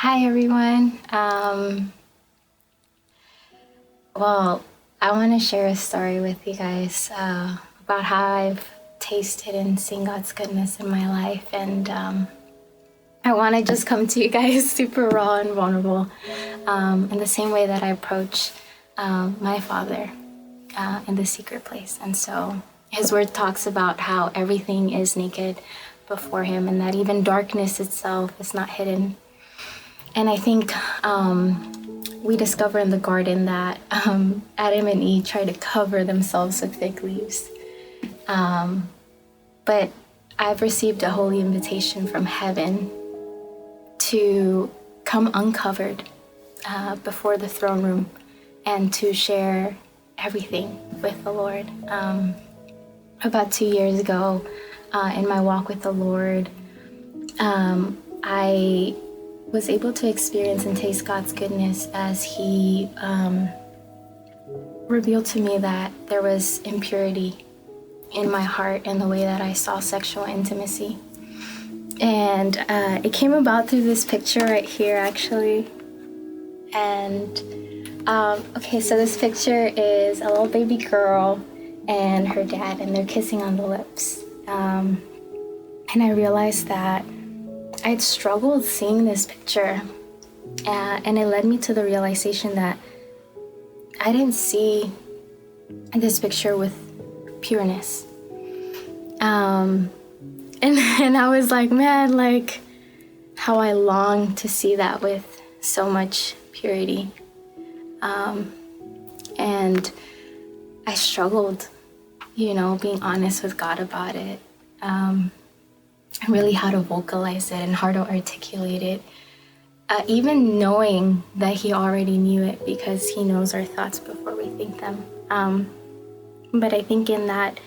Hi everyone. Well, I want to share a story with you guys about how I've tasted and seen God's goodness in my life, and I want to just come to you guys super raw and vulnerable, in the same way that I approach my Father in the secret place. And so His Word talks about how everything is naked before Him, and that even darkness itself is not hidden. And I think we discover in the garden that Adam and Eve tried to cover themselves with fig leaves. But I've received a holy invitation from heaven to come uncovered before the throne room and to share everything with the Lord. About 2 years ago, in my walk with the Lord, I was able to experience and taste God's goodness as He revealed to me that there was impurity in my heart in the way that I saw sexual intimacy. And it came about through this picture right here, actually. And okay, so this picture is a little baby girl and her dad, and they're kissing on the lips. And I realized that I'd struggled seeing this picture, and it led me to the realization that I didn't see this picture with pureness. And I was like, man, like how I long to see that with so much purity. And I struggled, being honest with God about it. And really how to vocalize it and how to articulate it, even knowing that He already knew it because He knows our thoughts before we think them. But I think in that,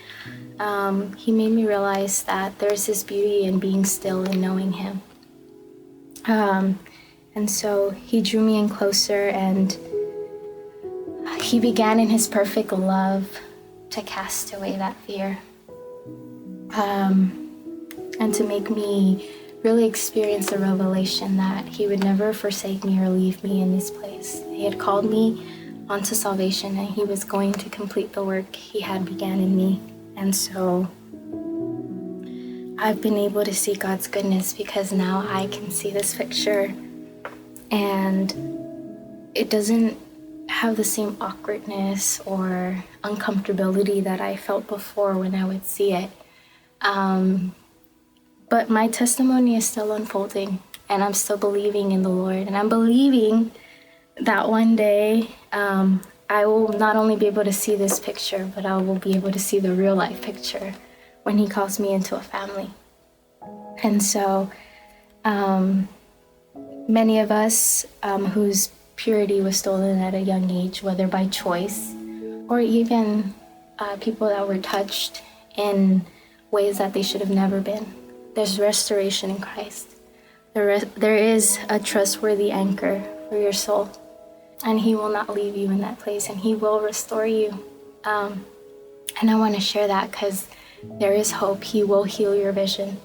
He made me realize that there's this beauty in being still and knowing Him. And so He drew me in closer, and He began in His perfect love to cast away that fear. And to make me really experience the revelation that He would never forsake me or leave me in this place. He had called me onto salvation, and He was going to complete the work He had began in me. And so I've been able to see God's goodness because now I can see this picture, and it doesn't have the same awkwardness or uncomfortability that I felt before when I would see it. But my testimony is still unfolding, and I'm still believing in the Lord. And I'm believing that one day I will not only be able to see this picture, but I will be able to see the real life picture when He calls me into a family. And so many of us whose purity was stolen at a young age, whether by choice or even people that were touched in ways that they should have never been. There's restoration in Christ. There is a trustworthy anchor for your soul, and He will not leave you in that place, and He will restore you. And I want to share that because there is hope. He will heal your vision.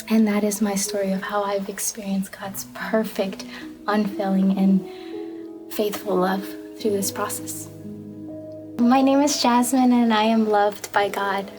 And that is my story of how I've experienced God's perfect, unfailing, and faithful love through this process. My name is Jasmine, and I am loved by God.